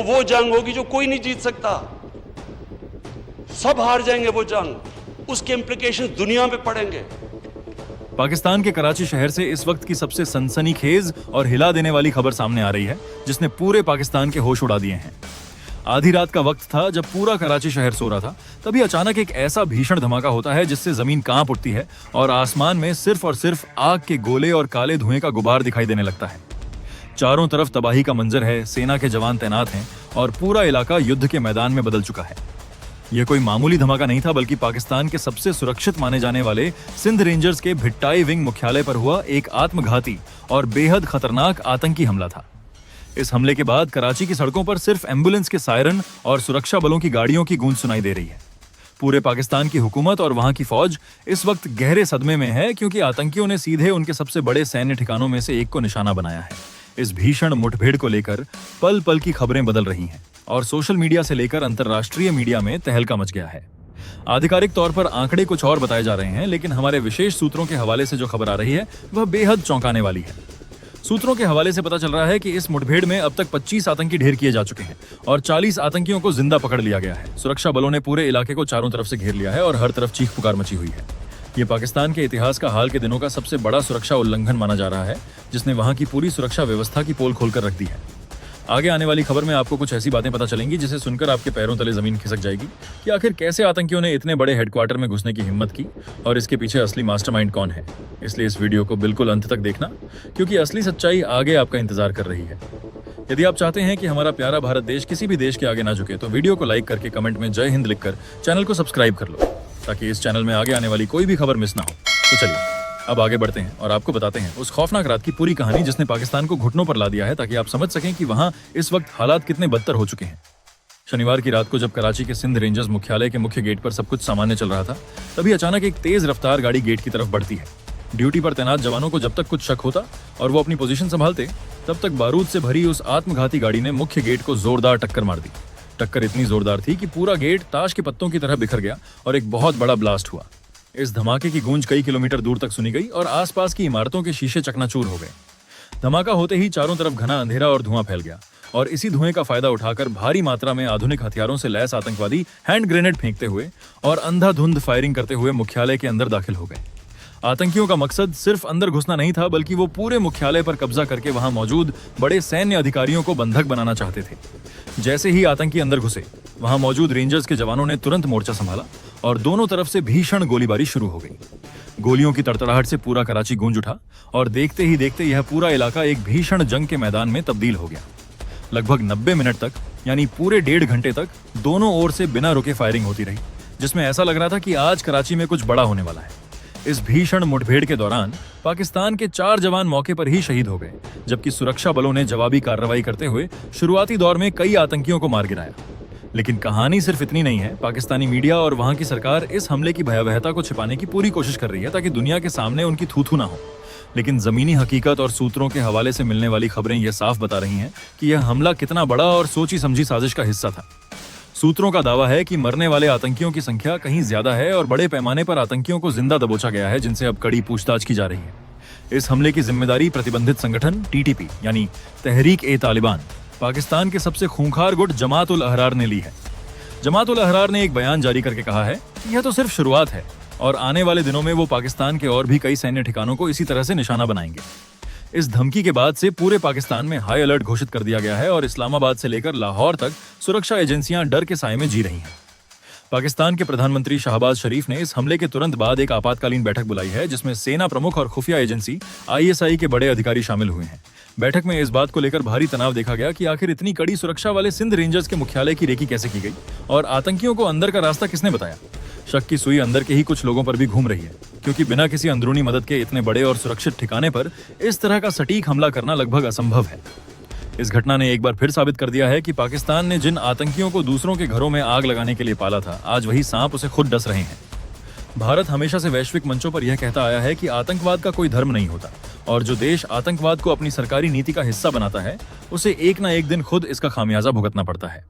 वो जंग होगी जो कोई नहीं जीत सकता, सब हार जाएंगे वो जंग, उसके इंप्लीकेशन दुनिया में पड़ेंगे। पाकिस्तान के कराची शहर से इस वक्त की सबसे सनसनीखेज और हिला देने वाली खबर सामने आ रही है, जिसने पूरे पाकिस्तान के होश उड़ा दिए हैं। आधी रात का वक्त था जब पूरा कराची शहर सो रहा था, तभी अचानक एक ऐसा भीषण धमाका होता है जिससे जमीन कांप उठती है और आसमान में सिर्फ और सिर्फ आग के गोले और काले धुएं का गुबार दिखाई देने लगता है। चारों तरफ तबाही का मंजर है, सेना के जवान तैनात हैं और पूरा इलाका युद्ध के मैदान में बदल चुका है। यह कोई मामूली धमाका नहीं था, बल्कि पाकिस्तान के सबसे सुरक्षित माने जाने वाले सिंध रेंजर्स के भिट्टाई विंग मुख्यालय पर हुआ एक आत्मघाती और बेहद खतरनाक आतंकी हमला था। इस हमले के बाद कराची की सड़कों पर सिर्फ एम्बुलेंस के सायरन और सुरक्षा बलों की गाड़ियों की गूंज सुनाई दे रही है। पूरे पाकिस्तान की हुकूमत और वहां की फौज इस वक्त गहरे सदमे में है, क्योंकि आतंकियों ने सीधे उनके सबसे बड़े सैन्य ठिकानों में से एक को निशाना बनाया है। इस भीषण मुठभेड़ को लेकर पल पल की खबरें बदल रही हैं और सोशल मीडिया से लेकर अंतर्राष्ट्रीय मीडिया में तहलका मच गया है। आधिकारिक तौर पर आंकड़े कुछ और बताए जा रहे हैं, लेकिन हमारे विशेष सूत्रों के हवाले से जो खबर आ रही है वह बेहद चौंकाने वाली है। सूत्रों के हवाले से पता चल रहा है कि इस मुठभेड़ में अब तक 25 आतंकी ढेर किए जा चुके हैं और 40 आतंकियों को जिंदा पकड़ लिया गया है। सुरक्षा बलों ने पूरे इलाके को चारों तरफ से घेर लिया है और हर तरफ चीख पुकार मची हुई है। ये पाकिस्तान के इतिहास का हाल के दिनों का सबसे बड़ा सुरक्षा उल्लंघन माना जा रहा है, जिसने वहां की पूरी सुरक्षा व्यवस्था की पोल खोलकर रख दी है। आगे आने वाली खबर में आपको कुछ ऐसी बातें पता चलेंगी जिसे सुनकर आपके पैरों तले जमीन खिसक जाएगी कि आखिर कैसे आतंकियों ने इतने बड़े हेडक्वार्टर में घुसने की हिम्मत की और इसके पीछे असली मास्टरमाइंड कौन है। इसलिए इस वीडियो को बिल्कुल अंत तक देखना, क्योंकि असली सच्चाई आगे आपका इंतजार कर रही है। यदि आप चाहते हैं कि हमारा प्यारा भारत देश किसी भी देश के आगे ना झुके, तो वीडियो को लाइक करके कमेंट में जय हिंद लिखकर चैनल को सब्सक्राइब कर लो, ताकि इस चैनल में आगे आने वाली कोई भी खबर मिस ना हो। तो चलिए अब आगे बढ़ते हैं और आपको बताते हैं उस खौफनाक रात की पूरी कहानी जिसने पाकिस्तान को घुटनों पर ला दिया है, ताकि आप समझ सकें कि वहां इस वक्त हालात कितने बदतर हो चुके हैं। शनिवार की रात को जब कराची के सिंध रेंजर्स मुख्यालय के मुख्य गेट पर सब कुछ सामान्य चल रहा था, तभी अचानक एक तेज रफ्तार गाड़ी गेट की तरफ बढ़ती है। ड्यूटी पर तैनात जवानों को जब तक कुछ शक होता और वो अपनी पोजीशन संभालते, तब तक बारूद से भरी उस आत्मघाती गाड़ी ने मुख्य गेट को जोरदार टक्कर मार दी। टक्कर इतनी जोरदार थी कि पूरा गेट ताश के पत्तों की तरह बिखर गया और एक बहुत बड़ा ब्लास्ट हुआ। इस धमाके की गूंज कई किलोमीटर दूर तक सुनी गई और आसपास की इमारतों के शीशे चकनाचूर हो गए। धमाका होते ही चारों तरफ घना अंधेरा और धुआं फैल गया और इसी धुएं का फायदा उठाकर भारी मात्रा में आधुनिक हथियारों से लैस आतंकवादी हैंड ग्रेनेड फेंकते हुए और अंधाधुंध फायरिंग करते हुए मुख्यालय के अंदर दाखिल हो गए। आतंकियों का मकसद सिर्फ अंदर घुसना नहीं था, बल्कि वो पूरे मुख्यालय पर कब्जा करके वहां मौजूद बड़े सैन्य अधिकारियों को बंधक बनाना चाहते थे। जैसे ही आतंकी अंदर घुसे, वहां मौजूद रेंजर्स के जवानों ने तुरंत मोर्चा संभाला और दोनों तरफ से भीषण गोलीबारी शुरू हो गई। गोलियों की तड़तड़ाहट से पूरा कराची गूंज उठा और देखते ही देखते यह पूरा इलाका एक भीषण जंग के मैदान में तब्दील हो गया। लगभग 90 मिनट तक, यानी पूरे 1.5 घंटे तक दोनों ओर से बिना रुके फायरिंग होती रही, जिसमें ऐसा लग रहा था कि आज कराची में कुछ बड़ा होने वाला है। इस भीषण मुठभेड़ के दौरान पाकिस्तान के 4 जवान मौके पर ही शहीद हो गए, जबकि सुरक्षा बलों ने जवाबी कार्रवाई करते हुए शुरुआती दौर में कई आतंकियों को मार गिराया। लेकिन कहानी सिर्फ इतनी नहीं है। पाकिस्तानी मीडिया और वहां की सरकार इस हमले की भयावहता को छिपाने की पूरी कोशिश कर रही है, ताकि दुनिया के सामने उनकी थू-थू ना हो। लेकिन जमीनी हकीकत और सूत्रों के हवाले से मिलने वाली खबरें यह साफ बता रही हैं कि यह हमला कितना बड़ा और सोची समझी साजिश का हिस्सा था। सूत्रों का दावा है कि मरने वाले आतंकियों की संख्या कहीं ज्यादा है और बड़े पैमाने पर आतंकियों को जिंदा दबोचा गया है, जिनसे अब कड़ी पूछताछ की जा रही है। इस हमले की जिम्मेदारी प्रतिबंधित संगठन टीटीपी यानी तहरीक-ए-तालिबान, पाकिस्तान के सबसे खूंखार गुट जमात-उल-अहरार ने ली है। जमात-उल-अहरार ने एक बयान जारी करके कहा है कि यह तो सिर्फ शुरुआत है और आने वाले दिनों में वो पाकिस्तान के और भी कई सैन्य ठिकानों को इसी तरह से निशाना बनाएंगे। इस धमकी के बाद से पूरे पाकिस्तान में हाई अलर्ट घोषित कर दिया गया है और इस्लामाबाद से लेकर लाहौर तक सुरक्षा एजेंसियां डर के साए में जी रही हैं। पाकिस्तान के प्रधानमंत्री शहबाज शरीफ ने इस हमले के तुरंत बाद एक आपातकालीन बैठक बुलाई है, जिसमें सेना प्रमुख और खुफिया एजेंसी ISI के बड़े अधिकारी शामिल हुए हैं। बैठक में इस बात को लेकर भारी तनाव देखा गया कि आखिर इतनी कड़ी सुरक्षा वाले सिंध रेंजर्स के मुख्यालय की रेकी कैसे की गई और आतंकियों को अंदर का रास्ता किसने बताया। शक की सुई अंदर के ही कुछ लोगों पर भी घूम रही है, क्योंकि बिना किसी अंदरूनी मदद के इतने बड़े और सुरक्षित ठिकाने पर इस तरह का सटीक हमला करना लगभग असंभव है। इस घटना ने एक बार फिर साबित कर दिया है कि पाकिस्तान ने जिन आतंकियों को दूसरों के घरों में आग लगाने के लिए पाला था, आज वही सांप उसे खुद डस रहे हैं। भारत हमेशा से वैश्विक मंचों पर यह कहता आया है कि आतंकवाद का कोई धर्म नहीं होता और जो देश आतंकवाद को अपनी सरकारी नीति का हिस्सा बनाता है, उसे एक ना एक दिन खुद इसका खामियाजा भुगतना पड़ता है।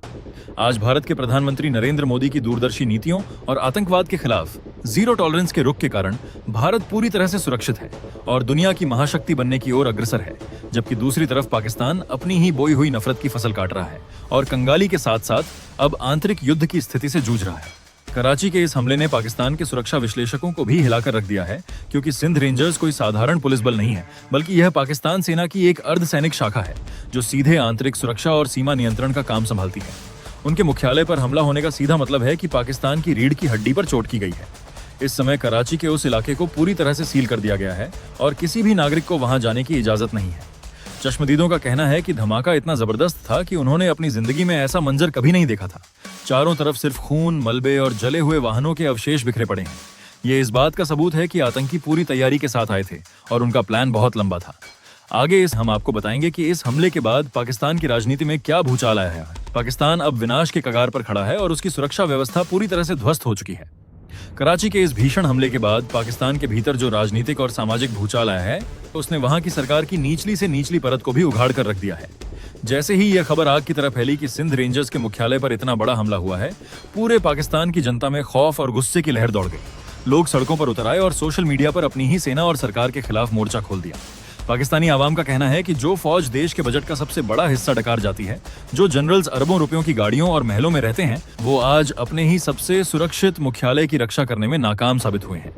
आज भारत के प्रधानमंत्री नरेंद्र मोदी की दूरदर्शी नीतियों और आतंकवाद के खिलाफ जीरो टॉलरेंस के रुख के कारण भारत पूरी तरह से सुरक्षित है और दुनिया की महाशक्ति बनने की ओर अग्रसर है, जबकि दूसरी तरफ पाकिस्तान अपनी ही बोई हुई नफरत की फसल काट रहा है और कंगाली के साथ साथ अब आंतरिक युद्ध की स्थिति से जूझ रहा है। कराची के इस हमले ने पाकिस्तान के सुरक्षा विश्लेषकों को भी हिलाकर रख दिया है, क्योंकि सिंध रेंजर्स कोई साधारण पुलिस बल नहीं है, बल्कि यह पाकिस्तान सेना की एक अर्धसैनिक शाखा है जो सीधे आंतरिक सुरक्षा और सीमा नियंत्रण का काम संभालती है। उनके मुख्यालय पर हमला होने का सीधा मतलब है कि पाकिस्तान की रीढ़ की हड्डी पर चोट की गई है। इस समय कराची के उस इलाके को पूरी तरह से सील कर दिया गया है और किसी भी नागरिक को वहां जाने की इजाजत नहीं है। चश्मदीदों का कहना है कि धमाका इतना जबरदस्त था कि उन्होंने अपनी जिंदगी में ऐसा मंजर कभी नहीं देखा था। चारों तरफ सिर्फ खून, मलबे और जले हुए वाहनों के अवशेष बिखरे पड़े हैं। ये इस बात का सबूत है कि आतंकी पूरी तैयारी के साथ आए थे और उनका प्लान बहुत लंबा था। आगे हम आपको बताएंगे कि इस हमले के बाद पाकिस्तान की राजनीति में क्या भूचाल आया है। पाकिस्तान अब विनाश के कगार पर खड़ा है और उसकी सुरक्षा व्यवस्था पूरी तरह से ध्वस्त हो चुकी है। कराची के इस भीषण हमले के बाद पाकिस्तान के भीतर जो राजनीतिक और सामाजिक भूचाल आया है, उसने वहां की सरकार की निचली से निचली परत को भी उघाड़ कर रख दिया है। जैसे ही यह खबर आग की तरह फैली कि सिंध रेंजर्स के मुख्यालय पर इतना बड़ा हमला हुआ है, पूरे पाकिस्तान की जनता में खौफ और गुस्से की लहर दौड़ गई। लोग सड़कों पर उतर आए और सोशल मीडिया पर अपनी ही सेना और सरकार के खिलाफ मोर्चा खोल दिया। पाकिस्तानी आवाम का कहना है कि जो फौज देश के बजट का सबसे बड़ा हिस्सा डकार जाती है, जो जनरल्स अरबों रुपयों की गाड़ियों और महलों में रहते हैं, वो आज अपने ही सबसे सुरक्षित मुख्यालय की रक्षा करने में नाकाम साबित हुए हैं।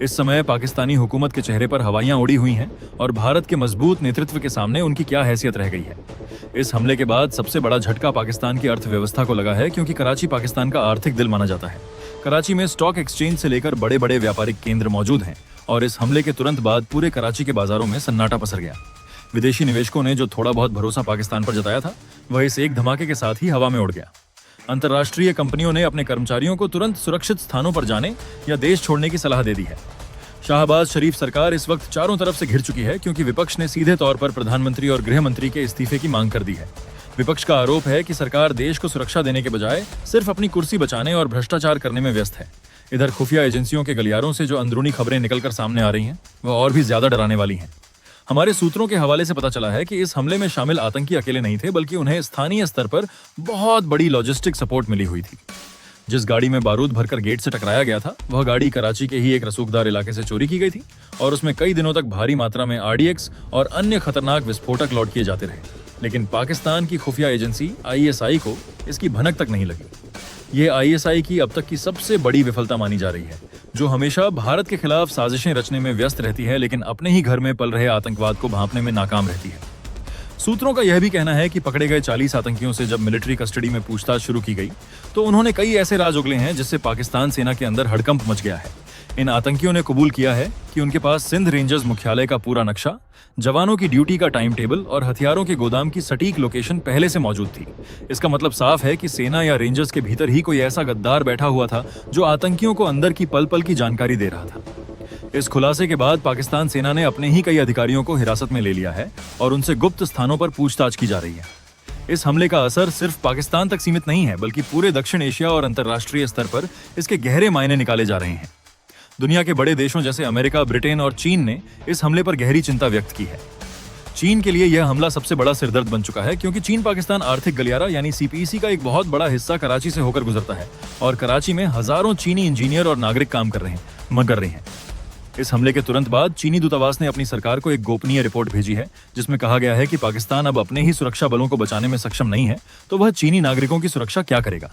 इस समय पाकिस्तानी हुकूमत के चेहरे पर हवाइयां उड़ी हुई हैं और भारत के मजबूत नेतृत्व के सामने उनकी क्या हैसियत रह गई है। इस हमले के बाद सबसे बड़ा झटका पाकिस्तान की अर्थव्यवस्था को लगा है, क्योंकि कराची पाकिस्तान का आर्थिक दिल माना जाता है। कराची में स्टॉक एक्सचेंज से लेकर बड़े बड़े व्यापारिक केंद्र मौजूद हैं और इस हमले के तुरंत बाद पूरे कराची के बाजारों में सन्नाटा पसर गया। विदेशी निवेशकों ने जो थोड़ा बहुत भरोसा पाकिस्तान पर जताया था, वह इस एक धमाके के साथ ही हवा में उड़ गया। अंतर्राष्ट्रीय कंपनियों ने अपने कर्मचारियों को तुरंत सुरक्षित स्थानों पर जाने या देश छोड़ने की सलाह दे दी है। शाहबाज शरीफ सरकार इस वक्त चारों तरफ से घिर चुकी है, क्योंकि विपक्ष ने सीधे तौर पर प्रधानमंत्री और गृह मंत्री के इस्तीफे की मांग कर दी है। विपक्ष का आरोप है कि सरकार देश को सुरक्षा देने के बजाय सिर्फ अपनी कुर्सी बचाने और भ्रष्टाचार करने में व्यस्त है। इधर खुफिया एजेंसियों के गलियारों से जो अंदरूनी खबरें निकलकर सामने आ रही हैं, वह और भी ज्यादा डराने वाली हैं। हमारे सूत्रों के हवाले से पता चला है कि इस हमले में शामिल आतंकी अकेले नहीं थे, बल्कि उन्हें स्थानीय स्तर पर बहुत बड़ी लॉजिस्टिक सपोर्ट मिली हुई थी। जिस गाड़ी में बारूद भरकर गेट से टकराया गया था, वह गाड़ी कराची के ही एक रसूखदार इलाके से चोरी की गई थी और उसमें कई दिनों तक भारी मात्रा में RDX और अन्य खतरनाक विस्फोटक लोड किए जाते रहे। लेकिन पाकिस्तान की खुफिया एजेंसी ISI को इसकी भनक तक नहीं लगी। ये ISI की अब तक की सबसे बड़ी विफलता मानी जा रही है, जो हमेशा भारत के खिलाफ साजिशें रचने में व्यस्त रहती है, लेकिन अपने ही घर में पल रहे आतंकवाद को भांपने में नाकाम रहती है। सूत्रों का यह भी कहना है कि पकड़े गए 40 आतंकियों से जब मिलिट्री कस्टडी में पूछताछ शुरू की गई, तो उन्होंने कई ऐसे राज उगले हैं जिससे पाकिस्तान सेना के अंदर हड़कंप मच गया है। इन आतंकियों ने कबूल किया है कि उनके पास सिंध रेंजर्स मुख्यालय का पूरा नक्शा, जवानों की ड्यूटी का टाइम टेबल और हथियारों के गोदाम की सटीक लोकेशन पहले से मौजूद थी। इसका मतलब साफ है कि सेना या रेंजर्स के भीतर ही कोई ऐसा गद्दार बैठा हुआ था जो आतंकियों को अंदर की पल पल की जानकारी दे रहा था। इस खुलासे के बाद पाकिस्तान सेना ने अपने ही कई अधिकारियों को हिरासत में ले लिया है और उनसे गुप्त स्थानों पर पूछताछ की जा रही है। इस हमले का असर सिर्फ पाकिस्तान तक सीमित नहीं है, बल्कि पूरे दक्षिण एशिया और अंतर्राष्ट्रीय स्तर पर इसके गहरे मायने निकाले जा रहे हैं। दुनिया के बड़े देशों जैसे अमेरिका, ब्रिटेन और चीन ने इस हमले पर गहरी चिंता व्यक्त की है। चीन के लिए यह हमला सबसे बड़ा सिरदर्द बन चुका है, क्योंकि चीन पाकिस्तान आर्थिक गलियारा यानी CPEC का एक बहुत बड़ा हिस्सा कराची से होकर गुजरता है और कराची में हजारों चीनी इंजीनियर और नागरिक काम कर रहे हैं। इस हमले के तुरंत बाद चीनी दूतावास ने अपनी सरकार को एक गोपनीय रिपोर्ट भेजी है, जिसमें कहा गया है कि पाकिस्तान अब अपने ही सुरक्षा बलों को बचाने में सक्षम नहीं है, तो वह चीनी नागरिकों की सुरक्षा क्या करेगा।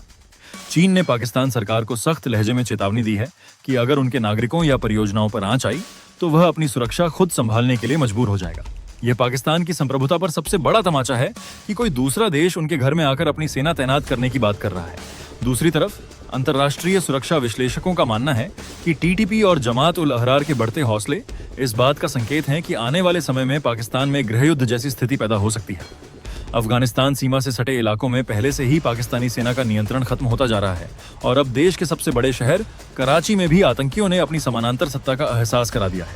चीन ने पाकिस्तान सरकार को सख्त लहजे में चेतावनी दी है कि अगर उनके नागरिकों या परियोजनाओं पर आंच आई, तो वह अपनी सुरक्षा खुद संभालने के लिए मजबूर हो जाएगा। यह पाकिस्तान की संप्रभुता पर सबसे बड़ा तमाचा है कि कोई दूसरा देश उनके घर में आकर अपनी सेना तैनात करने की बात कर रहा है। दूसरी तरफ अंतर्राष्ट्रीय सुरक्षा विश्लेषकों का मानना है कि TTP और जमात उल अहरार के बढ़ते हौसले इस बात का संकेत हैं कि आने वाले समय में पाकिस्तान में गृहयुद्ध जैसी स्थिति पैदा हो सकती है। अफगानिस्तान सीमा से सटे इलाकों में पहले से ही पाकिस्तानी सेना का नियंत्रण खत्म होता जा रहा है और अब देश के सबसे बड़े शहर कराची में भी आतंकियों ने अपनी समानांतर सत्ता का एहसास करा दिया है।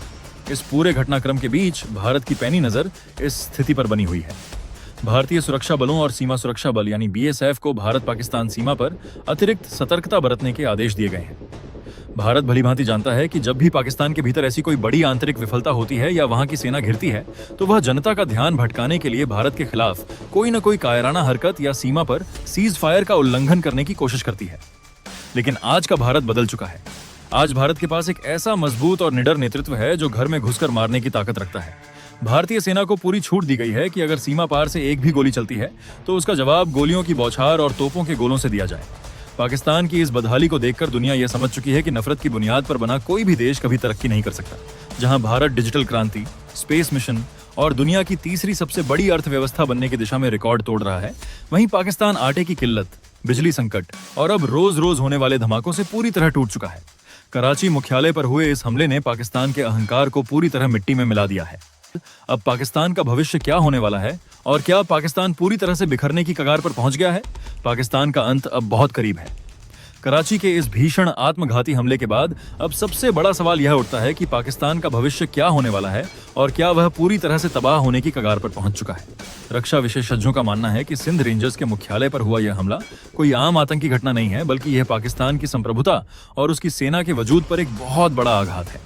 इस पूरे घटनाक्रम के बीच भारत की पैनी नजर इस स्थिति पर बनी हुई है। भारतीय सुरक्षा बलों और सीमा सुरक्षा बल यानी BSF को भारत पाकिस्तान सीमा पर अतिरिक्त सतर्कता बरतने के आदेश दिए गए हैं। भारत भलीभांति जानता है कि जब भी पाकिस्तान के भीतर ऐसी कोई बड़ी आंतरिक विफलता होती है या वहां की सेना घिरती है, तो वह जनता का ध्यान भटकाने के लिए भारत के खिलाफ कोई न कोई कायराना हरकत या सीमा पर सीज फायर का उल्लंघन करने की कोशिश करती है। लेकिन आज का भारत बदल चुका है। आज भारत के पास एक ऐसा मजबूत और निडर नेतृत्व है जो घर में घुसकर मारने की ताकत रखता है। भारतीय सेना को पूरी छूट दी गई है कि अगर सीमा पार से एक भी गोली चलती है तो उसका जवाब गोलियों की बौछार और तोपों के गोलों से दिया जाए। पाकिस्तान की इस बदहाली को देखकर दुनिया यह समझ चुकी है कि नफरत की बुनियाद पर बना कोई भी देश कभी तरक्की नहीं कर सकता। जहां भारत डिजिटल क्रांति, स्पेस मिशन और दुनिया की तीसरी सबसे बड़ी अर्थव्यवस्था बनने की दिशा में रिकॉर्ड तोड़ रहा है, वहीं पाकिस्तान आटे की किल्लत, बिजली संकट और अब रोज रोज होने वाले धमाकों से पूरी तरह टूट चुका है। कराची मुख्यालय पर हुए इस हमले ने पाकिस्तान के अहंकार को पूरी तरह मिट्टी में मिला दिया है। अब पाकिस्तान का भविष्य क्या होने वाला है और क्या पाकिस्तान पूरी तरह से बिखरने की कगार पर पहुंच गया है? पाकिस्तान का अंत अब बहुत करीब है। कराची के इस भीषण आत्मघाती हमले के बाद अब सबसे बड़ा सवाल यह उठता है कि पाकिस्तान का भविष्य क्या होने वाला है और क्या वह पूरी तरह से तबाह होने की कगार पर पहुंच चुका है। रक्षा विशेषज्ञों का मानना है कि सिंध रेंजर्स के मुख्यालय पर हुआ यह हमला कोई आम आतंकी घटना नहीं है, बल्कि यह पाकिस्तान की संप्रभुता और उसकी सेना के वजूद पर एक बहुत बड़ा आघात है।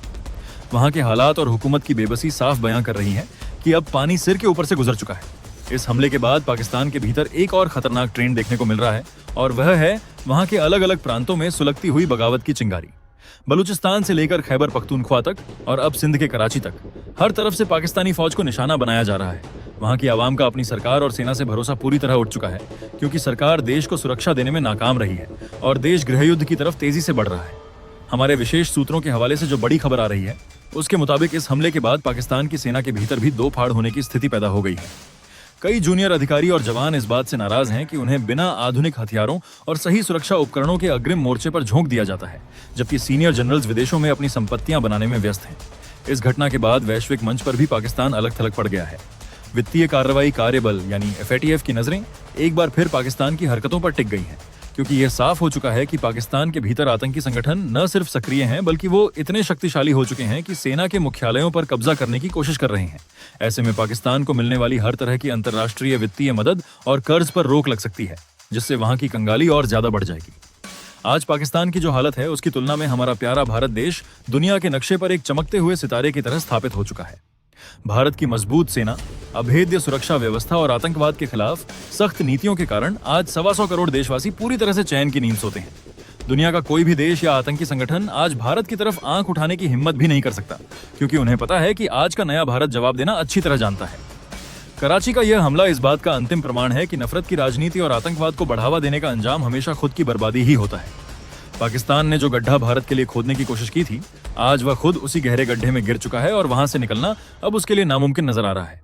वहां के हालात और हुकूमत की बेबसी साफ बयां कर रही है कि अब पानी सिर के ऊपर से गुजर चुका है। इस हमले के बाद पाकिस्तान के भीतर एक और खतरनाक ट्रेंड देखने को मिल रहा है और वह है वहां के अलग अलग प्रांतों में सुलगती हुई बगावत की चिंगारी। बलूचिस्तान से लेकर खैबर पख्तूनख्वा तक और अब सिंध के कराची तक हर तरफ से पाकिस्तानी फौज को निशाना बनाया जा रहा है। वहां की आवाम का अपनी सरकार और सेना से भरोसा पूरी तरह उठ चुका है, क्योंकि सरकार देश को सुरक्षा देने में नाकाम रही है और देश गृहयुद्ध की तरफ तेजी से बढ़ रहा है। हमारे विशेष सूत्रों के हवाले से जो बड़ी खबर आ रही है उसके मुताबिक इस हमले के बाद पाकिस्तान की सेना के भीतर भी दो फाड़ होने की स्थिति पैदा हो गई है। कई जूनियर अधिकारी और जवान इस बात से नाराज हैं कि उन्हें बिना आधुनिक हथियारों और सही सुरक्षा उपकरणों के अग्रिम मोर्चे पर झोंक दिया जाता है, जबकि सीनियर जनरल्स विदेशों में अपनी संपत्तियां बनाने में व्यस्त हैं। इस घटना के बाद वैश्विक मंच पर भी पाकिस्तान अलग थलग पड़ गया है। वित्तीय कार्रवाई कार्यबल यानी FATF की नजरें एक बार फिर पाकिस्तान की हरकतों पर टिक गई हैं, क्योंकि यह साफ हो चुका है कि पाकिस्तान के भीतर आतंकी संगठन न सिर्फ सक्रिय हैं, बल्कि वो इतने शक्तिशाली हो चुके हैं कि सेना के मुख्यालयों पर कब्जा करने की कोशिश कर रहे हैं। ऐसे में पाकिस्तान को मिलने वाली हर तरह की अंतर्राष्ट्रीय वित्तीय मदद और कर्ज पर रोक लग सकती है, जिससे वहां की कंगाली और ज्यादा बढ़ जाएगी। आज पाकिस्तान की जो हालत है उसकी तुलना में हमारा प्यारा भारत देश दुनिया के नक्शे पर एक चमकते हुए सितारे की तरह स्थापित हो चुका है। भारत की मजबूत सेना, अभेद्य सुरक्षा व्यवस्था और आतंकवाद के खिलाफ सख्त नीतियों के कारण आज 125 करोड़ देशवासी पूरी तरह से चैन की नींद सोते हैं। दुनिया का कोई भी देश या आतंकी संगठन आज भारत की तरफ आंख उठाने की हिम्मत भी नहीं कर सकता, क्योंकि उन्हें पता है कि आज का नया भारत जवाब देना अच्छी तरह जानता है। कराची का यह हमला इस बात का अंतिम प्रमाण है कि नफरत की राजनीति और आतंकवाद को बढ़ावा देने का अंजाम हमेशा खुद की बर्बादी ही होता है। पाकिस्तान ने जो गड्ढा भारत के लिए खोदने की कोशिश की थी, आज वह खुद उसी गहरे गड्ढे में गिर चुका है और वहां से निकलना अब उसके लिए नामुमकिन नजर आ रहा है।